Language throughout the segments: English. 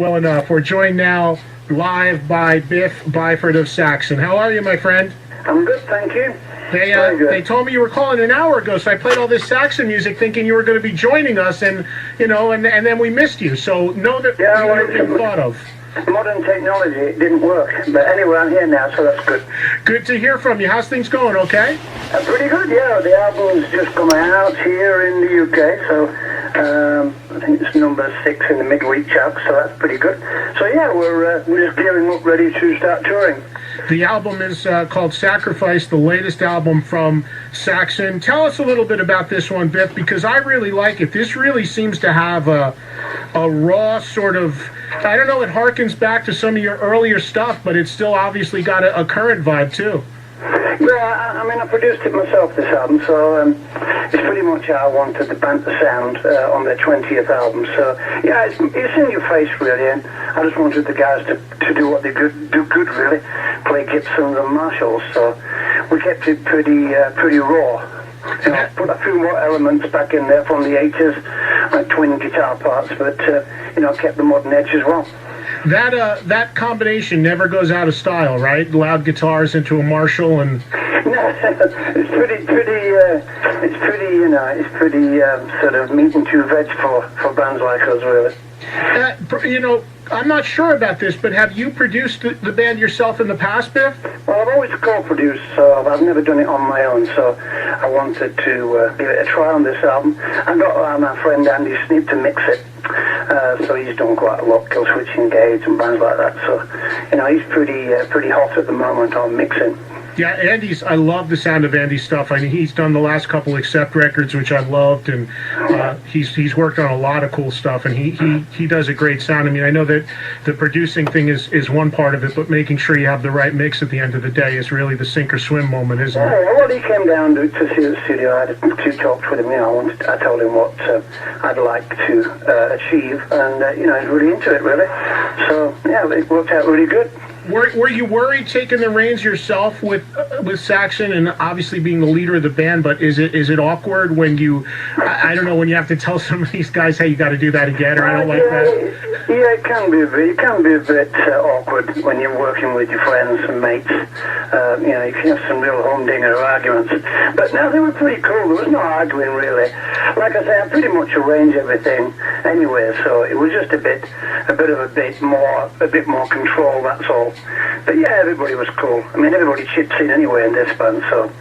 Well enough. We're joined now live by Biff Byford of Saxon. How are you, my friend? I'm good, thank you. They told me you were calling an hour ago, so I played all this Saxon music thinking you were going to be joining us, and then we missed you. So know that you're being thought of. Modern technology, it didn't work. But anyway, I'm here now, so that's good. Good to hear from you. How's things going, okay? Pretty good, yeah. The album's just come out here in the UK, so I think it's number 6 in the midweek chart, so that's pretty good. So yeah, we're just gearing up, ready to start touring. The album is called Sacrifice, the latest album from Saxon. Tell us a little bit about this one, Biff, because I really like it. This really seems to have a raw sort of, I don't know, it harkens back to some of your earlier stuff, but it's still obviously got a current vibe, too. Yeah, I mean, I produced it myself, this album, so it's pretty much how I wanted the band to sound on their 20th album. So, yeah, it's in your face, really, and I just wanted the guys to do what they do good, really, play Gibsons and Marshalls, so we kept it pretty raw. You know, put a few more elements back in there from the 80s, like twin guitar parts, but, kept the modern edge as well. That combination never goes out of style, right? Loud guitars into a Marshall and... No, it's pretty sort of meat and two veg for bands like us, really. I'm not sure about this, but have you produced the band yourself in the past, Biff? Well, I've always co-produced, so I've never done it on my own, so I wanted to give it a try on this album. I got my friend Andy Sneap to mix it, so he's done quite a lot, Kill Switch Engage and bands like that, so, he's pretty hot at the moment on mixing. Yeah, I love the sound of Andy's stuff. I mean, he's done the last couple Accept records, which I've loved, and he's worked on a lot of cool stuff, and he does a great sound. I mean, I know that the producing thing is one part of it, but making sure you have the right mix at the end of the day is really the sink or swim moment, isn't it? Yeah, well, he came down to see the studio. I had 2 talks with him. I told him what I'd like to achieve, and he's really into it, really. So yeah, it worked out really good. Were you worried taking the reins yourself with Saxon and obviously being the leader of the band? But is it awkward when you, I don't know, when you have to tell some of these guys, hey, you got to do that again, or I don't like that? Yeah, it can be a bit awkward when you're working with your friends and mates. You can have some real humdinger arguments. But no, they were pretty cool. There was no arguing really. Like I say, I pretty much arranged everything anyway, so it was just a bit more control. That's all. But yeah, everybody was cool. I mean, everybody chips in anyway in this band, so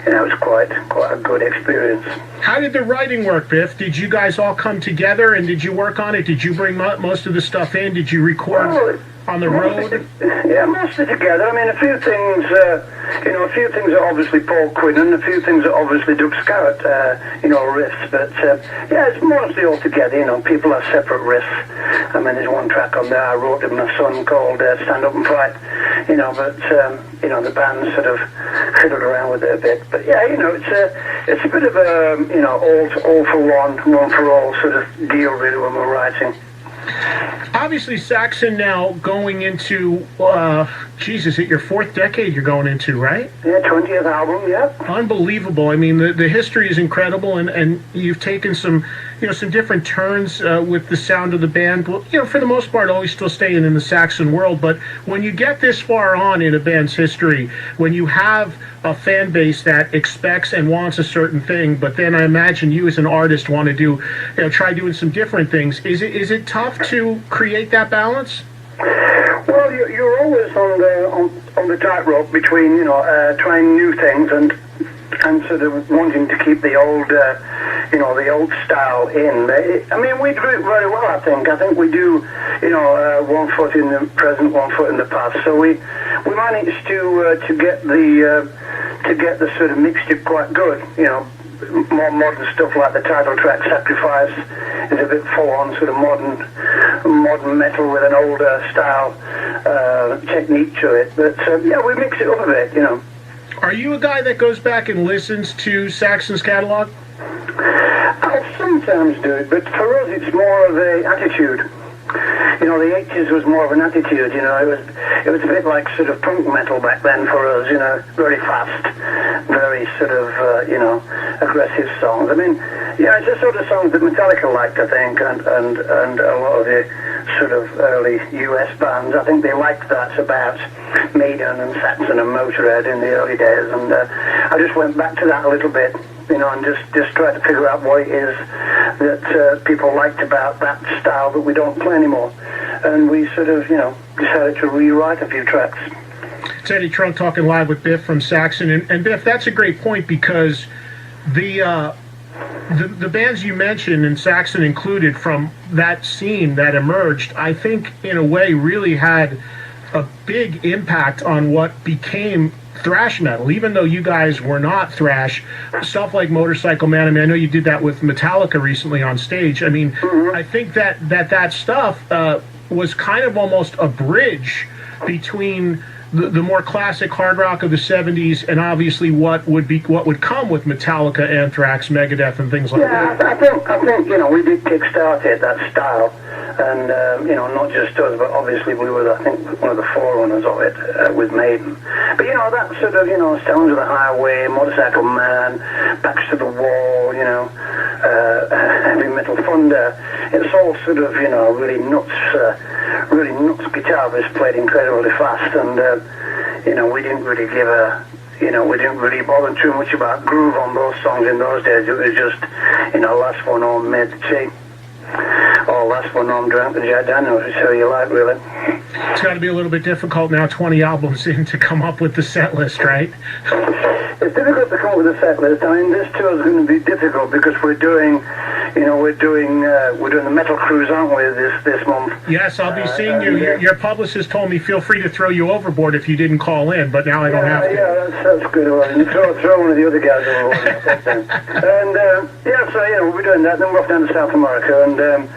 it was quite a good experience. How did the writing work, Biff? Did you guys all come together and did you work on it? Did you bring most of the stuff in? Did you record on the road? Yeah, mostly together. I mean, a few things are obviously Paul Quinn, and a few things are obviously Doug Scarrett, riffs. But yeah, it's mostly all together. People have separate riffs. I mean, there's one track on there I wrote with my son called "Stand Up and Fight." But the band sort of fiddled around with it a bit. But yeah, it's a bit of a all for one for all sort of deal really when we're writing. Obviously, Saxon now going into, is it your 4th decade you're going into, right? Yeah, 20th album, yeah. Unbelievable. I mean, the history is incredible, and you've taken some different turns with the sound of the band. Well, for the most part, always still staying in the Saxon world. But when you get this far on in a band's history, when you have a fan base that expects and wants a certain thing, but then I imagine you as an artist want to try doing some different things. Is it tough to create that balance? Well, you're always on the tightrope between trying new things and sort of wanting to keep the old style in. I mean, we do it very well. I think we do one foot in the present, one foot in the past. So we managed to get the sort of mixture quite good. More modern stuff like the title track "Sacrifice" is a bit full-on sort of modern metal with an older style technique to it. But yeah, we mix it up a bit, Are you a guy that goes back and listens to Saxon's catalog? I'll sometimes do it, but for us it's more of an attitude. The 80s was more of an attitude, it was a bit like sort of punk metal back then for us, very fast, very sort of, aggressive songs. I mean, it's the sort of songs that Metallica liked, I think, and a lot of sort of early US bands. I think they liked that about Maiden and Saxon and Motorhead in the early days, and I just went back to that a little bit, and just tried to figure out what it is that people liked about that style that we don't play anymore. And we sort of, decided to rewrite a few tracks. It's Eddie Trunk talking live with Biff from Saxon. And Biff, that's a great point, because the bands you mentioned, and Saxon included, from that scene that emerged, I think in a way really had a big impact on what became thrash metal. Even though you guys were not thrash, stuff like Motorcycle Man, I mean, I know you did that with Metallica recently on stage. I mean, I think that stuff was kind of almost a bridge between the more classic hard rock of the 70s and obviously what would come with Metallica, Anthrax, Megadeth, and things like that. I think we did kick-started that style, and not just us, but obviously we were, I think, one of the forerunners of it with Maiden. But that sort of Stones of the Highway, Motorcycle Man, Backs to the Wall, Heavy Metal Thunder. It's all sort of really nuts guitar riffs played incredibly fast, and we didn't really we didn't really bother too much about groove on those songs in those days. It was just last one home made the tea, or last one home drank the Jack Daniels, whichever you like, really. It's got to be a little bit difficult now, 20 albums in, to come up with the set list, right? It's difficult to come up with a set list. I mean, this tour is going to be difficult because we're doing the metal cruise, aren't we, this month? Yes, I'll be seeing you. Your publicist told me feel free to throw you overboard if you didn't call in, but now I don't have to. Yeah, that's good. Well, throw one of the other guys overboard. And so we're doing that. Then we're off down to South America, and then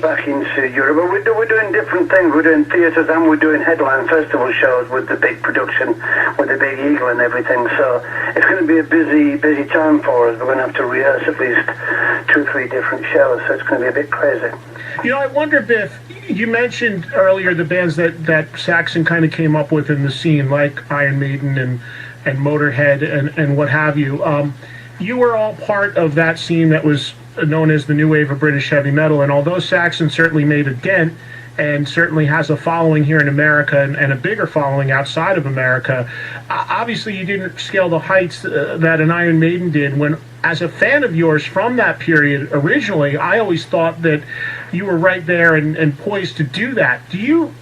back into Europe. But we're doing different things. We're doing theatres, and we're doing headline festival shows with the big production, with the big eagle and everything. So it's going to be a busy time for us. We're going to have to rehearse at least 2-3 different shows, so it's going to be a bit crazy. I wonder, Biff, you mentioned earlier the bands that Saxon kind of came up with in the scene, like Iron Maiden and Motorhead and what have you. You were all part of that scene that was known as the new wave of British heavy metal, and although Saxon certainly made a dent and certainly has a following here in America and a bigger following outside of America, obviously you didn't scale the heights that an Iron Maiden did. When, as a fan of yours from that period originally, I always thought that you were right there and poised to do that. Do you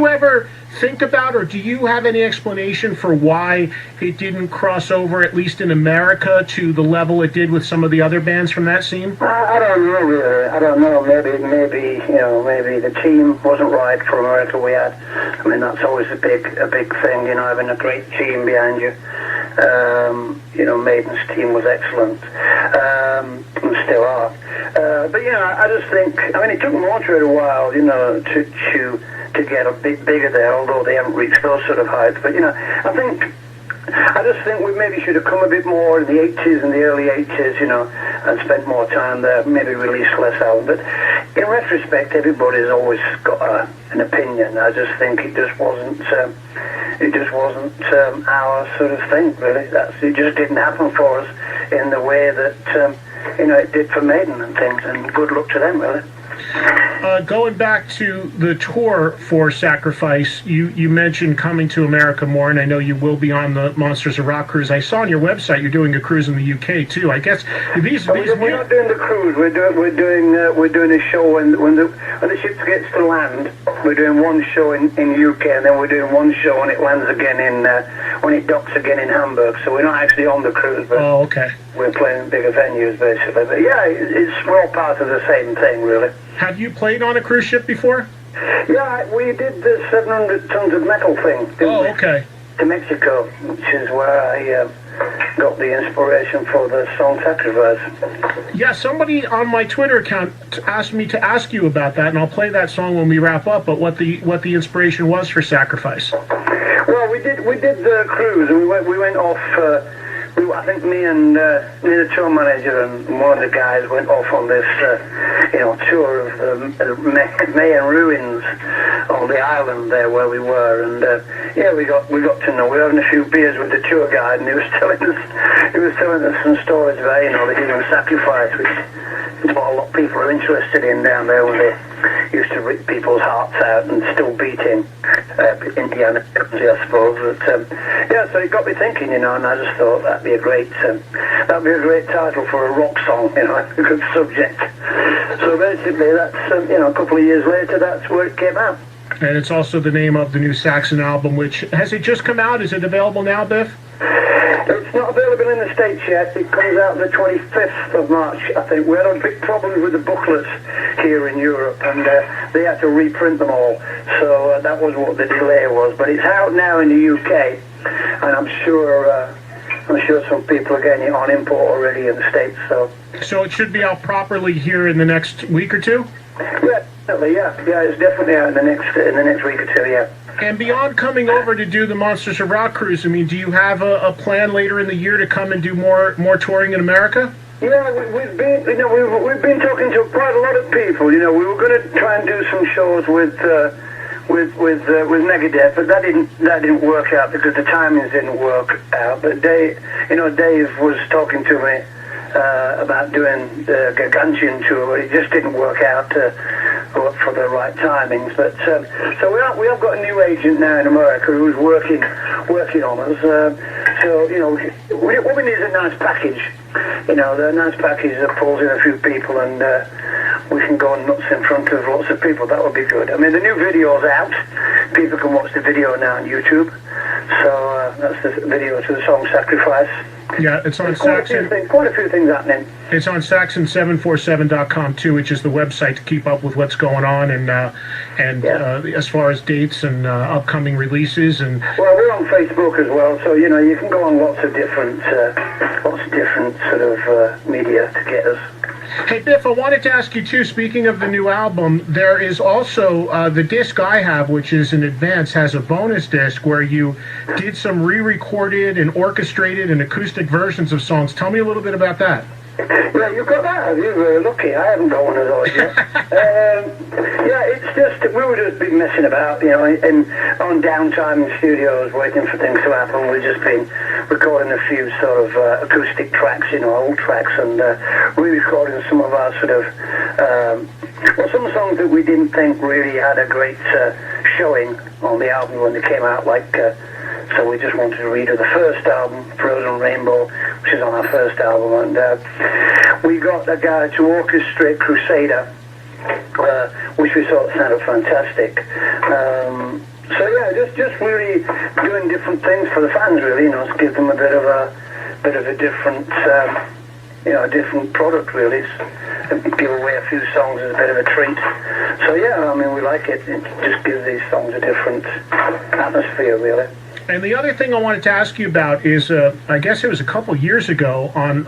ever think about, or do you have any explanation for why it didn't cross over, at least in America, to the level it did with some of the other bands from that scene? I don't know, really. I don't know. Maybe the team wasn't right for America. I mean, that's always a big thing, having a great team behind you. Maiden's team was excellent, and still are. But I just think, it took Motorhead a while, to get a bit bigger there, although they haven't reached those sort of heights. But I just think we maybe should have come a bit more in the 80s and the early 80s, and spent more time there, maybe released less albums. But in retrospect, everybody's always got an opinion. I just think it just wasn't our sort of thing, really. It just didn't happen for us in the way that it did for Maiden and things. And good luck to them, really. Going back to the tour for Sacrifice, you mentioned coming to America more, and I know you will be on the Monsters of Rock cruise. I saw on your website you're doing a cruise in the UK too. I guess we're not doing the cruise. We're doing a show when the ship gets to land. We're doing one show in UK, and then we're doing one show when it lands again when it docks again in Hamburg. So we're not actually on the cruise, but okay. We're playing in bigger venues basically. But we're all part of the same thing, really. Have you played on a cruise ship before? Yeah, we did the 700 tons of metal thing. Okay. To Mexico, which is where I got the inspiration for the song Sacrifice. Yeah, somebody on my Twitter account asked me to ask you about that, and I'll play that song when we wrap up. But what the inspiration was for Sacrifice? Well, we did the cruise, and we went off. I think me and the tour manager and one of the guys went off on this, tour of the Mayan ruins on the island there where we were, and we got to know. We were having a few beers with the tour guide, and he was telling us some stories about the human sacrifice, which it's what a lot of people are interested in down there when they used to rip people's hearts out and still beating Indiana Jones, I suppose. But yeah, so it got me thinking, and I just thought that'd be a great title for a rock song, a good subject. So basically, that's a couple of years later, that's where it came out. And it's also the name of the new Saxon album, which, has it just come out? Is it available now, Biff? It's not available in the States yet. It comes out the 25th of March, I think. We had a big problem with the booklets here in Europe, and they had to reprint them all. So that was what the delay was. But it's out now in the UK, and I'm sure some people are getting it on import already in the States. So it should be out properly here in the next week or two? Yeah, definitely, yeah. It's definitely out in the next week or two, yeah. And beyond coming over to do the Monsters of Rock cruise, I mean, do you have a plan later in the year to come and do more touring in America? Yeah, we've been talking to quite a lot of people. We were going to try and do some shows with Megadeth, but that didn't work out because the timings didn't work out. But Dave was talking to me about doing the Gargantian tour, but it just didn't work out for the right timings. But so we have got a new agent now in America who's working on us. So what we need is a nice package. The nice package that pulls in a few people and we can go nuts in front of lots of people. That would be good. I mean, the new video's out. People can watch the video now on YouTube. So that's the video to the song Sacrifice. Yeah, it's on Saxon. Quite a few things happening. It's on Saxon747.com too, which is the website to keep up with what's going on and as far as dates and upcoming releases. And well, we're on Facebook as well, so you can go on lots of different sort of media to get us. Hey, Biff, I wanted to ask you, too, speaking of the new album, there is also the disc I have, which is in advance, has a bonus disc where you did some re-recorded and orchestrated and acoustic versions of songs. Tell me a little bit about that. Yeah, you've got that, have you? Very lucky. I haven't got one of those yet. Yeah, it's just, we would have been messing about, on downtime in studios, waiting for things to happen. We've just been recording a few sort of acoustic tracks, old tracks, and re-recording some of our sort of, some songs that we didn't think really had a great showing on the album when they came out, so we just wanted to redo the first album, Frozen Rainbow, which is on our first album, and we got a guy to orchestrate Crusader, which we thought sounded fantastic. So yeah, just really doing different things for the fans, really, to give them a bit of a different, a different product, really. Give away a few songs as a bit of a treat. So yeah, I mean, we like it. It just gives these songs a different atmosphere, really. And the other thing I wanted to ask you about is, I guess it was a couple years ago on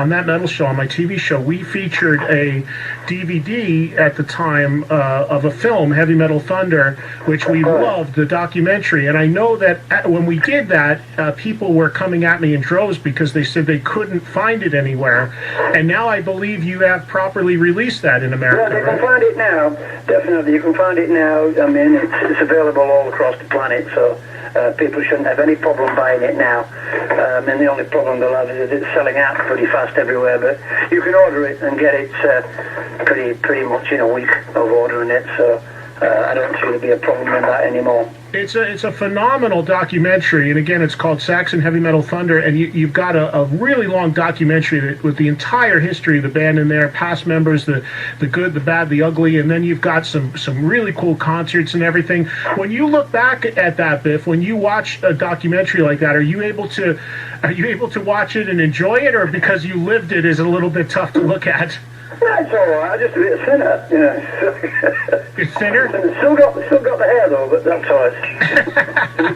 That Metal Show, on my TV show, we featured a DVD at the time of a film, Heavy Metal Thunder, which we loved, the documentary. And I know that when we did that, people were coming at me in droves because they said they couldn't find it anywhere. And now I believe you have properly released that in America, right? You can find it now, definitely. You can find it now. I mean, it's available all across the planet, so people shouldn't have any problem buying it now. And the only problem they'll have is it's selling out pretty fast everywhere. But you can order it and get it pretty much in a week of ordering it. So I don't see there be a problem in that anymore. It's a phenomenal documentary, and again, it's called Saxon Heavy Metal Thunder, and you've got a really long documentary with the entire history of the band in there, past members, the good, the bad, the ugly, and then you've got some really cool concerts and everything. When you look back at that, Biff, when you watch a documentary like that, are you able to watch it and enjoy it, or because you lived it is a little bit tough to look at? Yeah, it's all right. Just a bit thinner, It's thinner? Still got the hair though, but that's all right.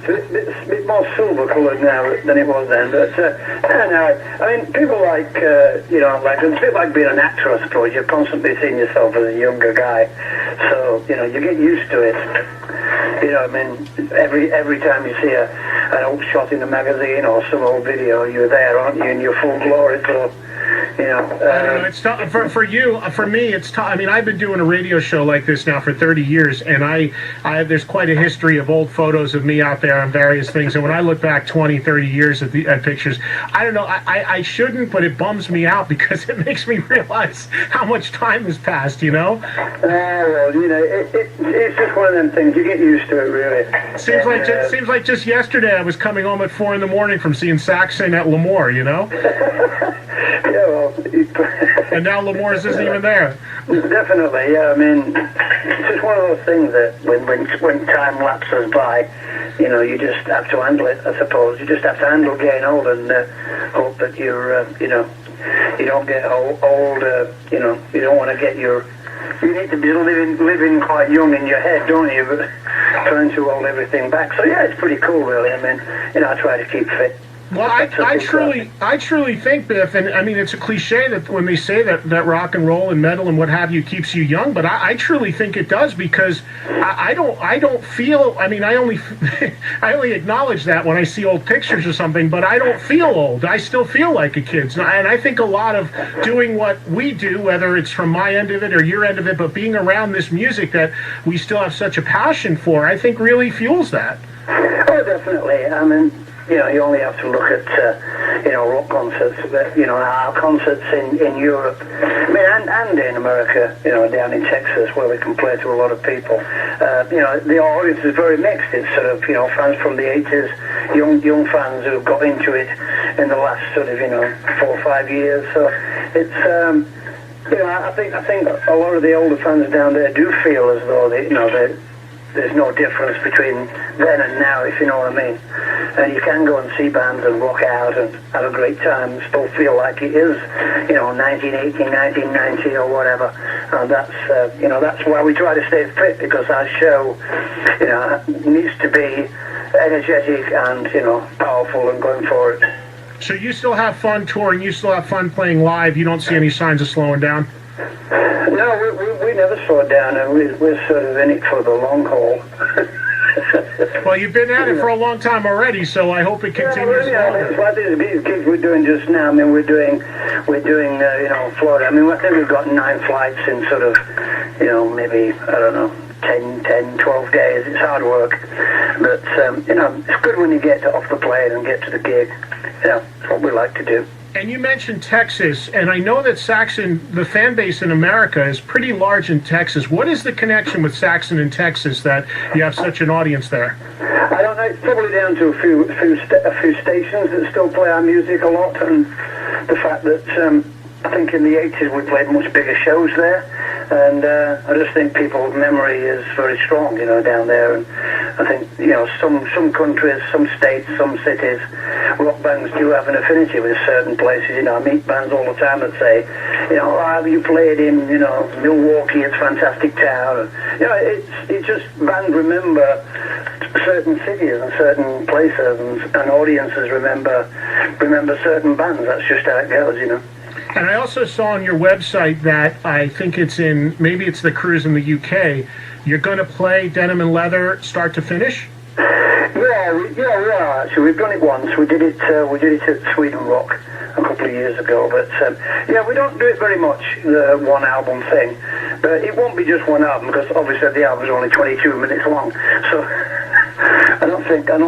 It's a bit more silver coloured now than it was then. But no, I mean, people like it's a bit like being an actor, I suppose. You're constantly seeing yourself as a younger guy, so you get used to it. I mean, every time you see an old shot in a magazine or some old video, you're there, aren't you, in your full glory? So You know, I don't know, it's tough for you. For me, it's tough. I mean, I've been doing a radio show like this now for 30 years, and there's quite a history of old photos of me out there on various things. And when I look back 20, 30 years at pictures, I don't know. I shouldn't, but it bums me out because it makes me realize how much time has passed. You know. Well, you know, it's just one of them things. You get used to it, really. Seems like just yesterday I was coming home at 4 a.m. from seeing Saxon at Lemoore. You know. Yeah, well, and now Lemoore's isn't even there. Definitely, yeah. I mean, it's just one of those things that when time lapses by, you know, you just have to handle it. I suppose you just have to handle getting old and hope that you're, you know, you don't get old. You know, you don't want to get your. You need to be living quite young in your head, don't you? But trying to hold everything back. So yeah, it's pretty cool, really. I mean, you know, I try to keep fit. Well, I truly think, Biff, and I mean, it's a cliche that when they say that rock and roll and metal and what have you keeps you young, but I truly think it does because I don't feel. I mean, I only acknowledge that when I see old pictures or something, but I don't feel old. I still feel like a kid, and I think a lot of doing what we do, whether it's from my end of it or your end of it, but being around this music that we still have such a passion for, I think really fuels that. Oh, definitely. I mean, you know, you only have to look at, you know, rock concerts, you know, our concerts in Europe, I mean, and in America, you know, down in Texas, where we can play to a lot of people. You know, the audience is very mixed. It's sort of, you know, fans from the 80s, young fans who have got into it in the last sort of, you know, 4 or 5 years. So it's, you know, I think a lot of the older fans down there do feel as though they, you know, there's no difference between then and now, if you know what I mean. And you can go and see bands and rock out and have a great time, still feel like it is, you know, 1980, 1990 or whatever. And that's, you know, that's why we try to stay fit, because our show, you know, needs to be energetic and, you know, powerful and going for it. So you still have fun touring, you still have fun playing live, you don't see any signs of slowing down? No, we never slow down, and we're sort of in it for the long haul. Well, you've been at it for a long time already, so I hope it continues longer. It's like these gigs we're doing just now. I mean, we're doing you know, Florida. I mean, I think we've got 9 flights in sort of, you know, maybe, I don't know, 10, 12 days. It's hard work, but you know, it's good when you get off the plane and get to the gig. You know, it's what we like to do. And you mentioned Texas, and I know that Saxon, the fan base in America, is pretty large in Texas. What is the connection with Saxon in Texas that you have such an audience there? I don't know. It's probably down to a few stations that still play our music a lot, and the fact that I think in the 80s we played much bigger shows there, and I just think people's memory is very strong, you know, down there. And I think, you know, some countries, some states, some cities, rock bands do have an affinity with certain places. You know, I meet bands all the time that say, you know, have you played in, you know, Milwaukee? It's a fantastic town. And, you know, it's just bands remember certain cities and certain places, and audiences remember certain bands. That's just how it goes, you know. And I also saw on your website that I think maybe it's the cruise in the UK, you're going to play Denim and Leather start to finish? Yeah, we are actually. We've done it once. We did it at Sweden Rock a couple of years ago. But yeah, we don't do it very much, the one album thing. But it won't be just one album, because obviously the album's only 22 minutes long. So I don't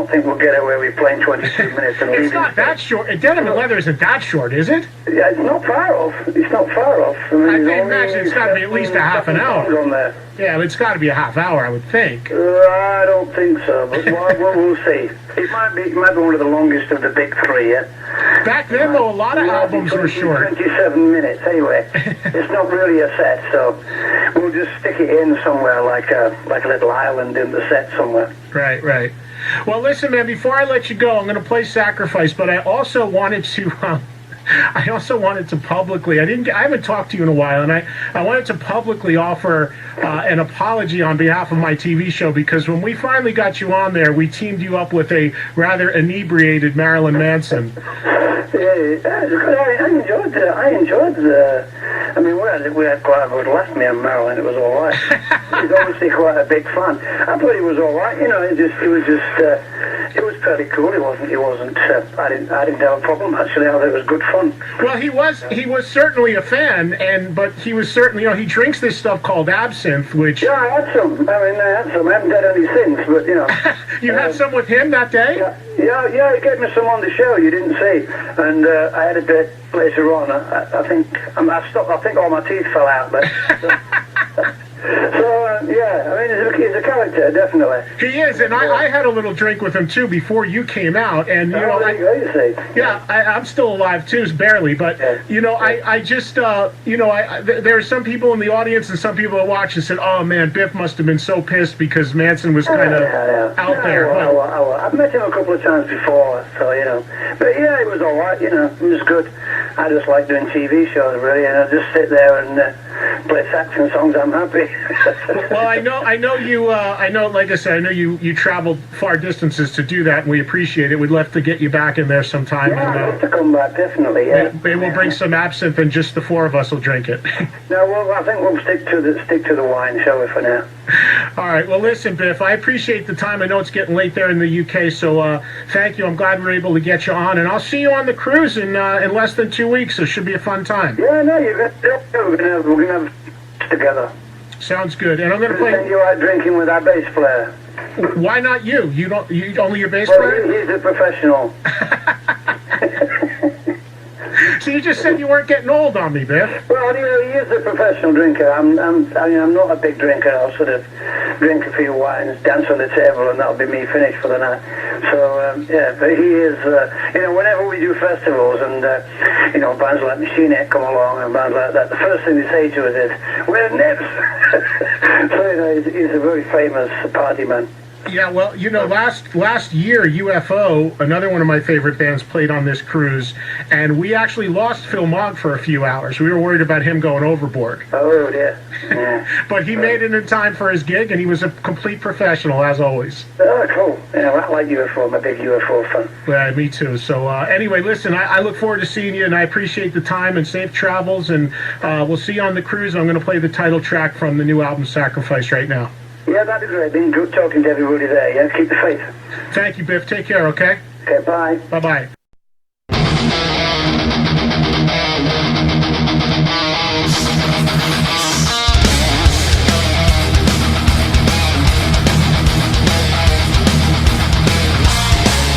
think we'll get away with playing 22 minutes and leaving. It's not that short. Denim and Leather isn't that short, is it? Yeah, it's not far off. It's not far off. I mean, I imagine it's got to be at least a half an hour. On there. Yeah, but it's got to be a half hour, I would think. I don't think so, but we'll see. It might be one of the longest of the big 3, yeah? Back then, though, a lot of albums were short. 27 minutes, anyway. It's not really a set, so we'll just stick it in somewhere like a little island in the set somewhere. Right. Well, listen, man, before I let you go, I'm going to play Sacrifice, but I also wanted to... publicly, I haven't talked to you in a while, and I wanted to publicly offer an apology on behalf of my TV show, because when we finally got you on there, we teamed you up with a rather inebriated Marilyn Manson. Yeah, I enjoyed the. I mean, we had quite a good laugh, me and Marilyn. It was all right. He's obviously quite a big fan. I thought he was all right. You know, it was just. it was fairly cool. It wasn't. I didn't have a problem actually. I thought it was good fun. Well, he was certainly a fan, but he was certainly, he drinks this stuff called absinthe, which. Yeah, I had some. I haven't had any since, but You had some with him that day? Yeah, he gave me some on the show. You didn't see, and I had a bit later on. I think I stopped. I think all my teeth fell out, but. He's a character, definitely. He is, and I had a little drink with him too before you came out, and I'm still alive too, barely, but I just there are some people in the audience and some people that watch and said, "Oh man, Biff must have been so pissed because Manson was kind of out there." I've met him a couple of times before, so but yeah, it was all right. It was good. I just like doing TV shows, really, and I just sit there and play Saxon songs. I'm happy. Well, I know you. Like I said, I know you traveled far distances to do that, and we appreciate it. We'd love to get you back in there sometime. Yeah, I'd love to come back, definitely. Yeah. Maybe we'll bring some absinthe, and just the four of us will drink it. No, well, I think we'll stick to the wine, shall we, for now? All right. Well, listen, Biff, I appreciate the time. I know it's getting late there in the UK, so thank you. I'm glad we were able to get you on, and I'll see you on the cruise in less than 2 weeks. So it should be a fun time. Yeah, no, we're gonna have together. Sounds good. And I'm gonna play. Send you out drinking with our bass player. Why not you? You only your bass player? Well, he's a professional. So you just said you weren't getting old on me, Biff. Well, he is a professional drinker. I'm not a big drinker. I'll sort of drink a few wines, dance on the table, and that'll be me finished for the night. So, but he is, whenever we do festivals and, bands like Machine Head come along and bands like that, the first thing they say to us is, "We're Nibs." So, he's a very famous party man. Yeah, well, last year, UFO, another one of my favorite bands, played on this cruise, and we actually lost Phil Mogg for a few hours. We were worried about him going overboard. Oh, dear. Yeah. But he made it in time for his gig, and he was a complete professional, as always. Oh, cool. Yeah, I like UFO. I'm a big UFO fan. Yeah, me too. So, anyway, listen, I look forward to seeing you, and I appreciate the time and safe travels, and we'll see you on the cruise. I'm going to play the title track from the new album, Sacrifice, right now. Yeah, that'd be great. Been good talking to everybody there. Yeah, keep the faith. Thank you, Biff. Take care, okay? Okay, bye. Bye-bye.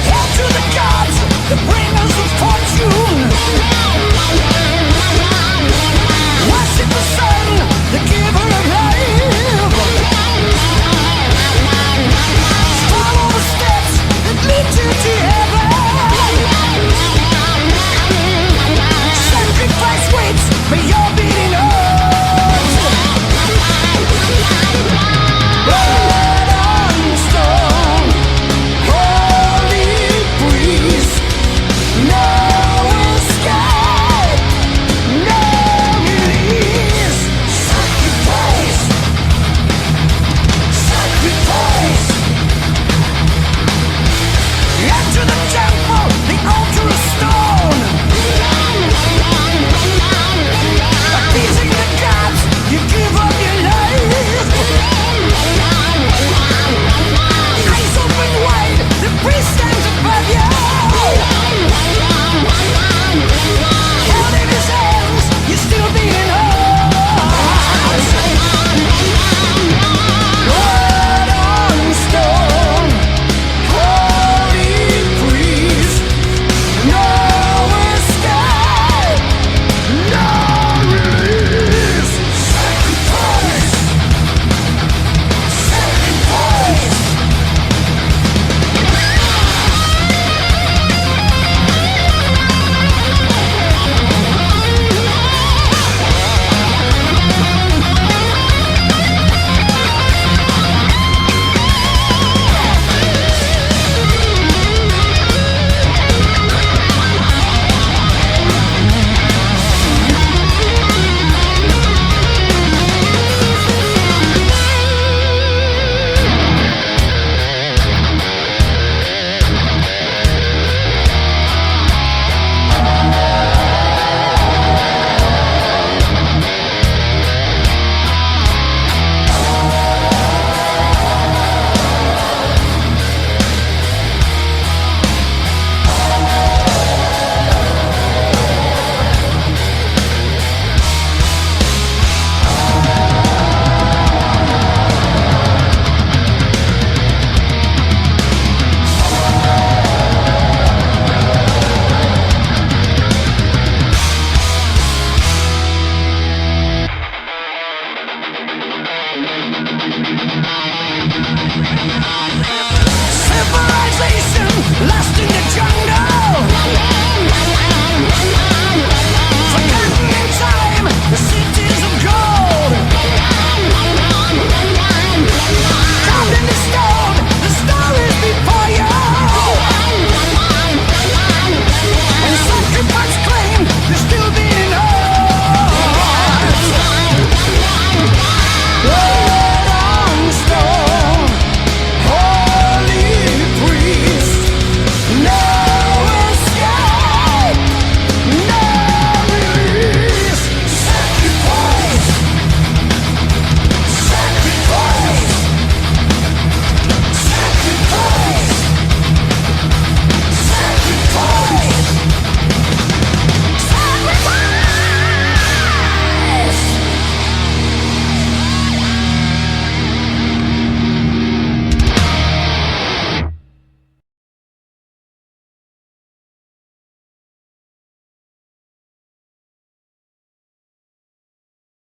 Hail to the gods, the bringers of fortune. Worship the sun, the giver of life. Follow the steps that lead you to heaven. Civilization lost in the jungle.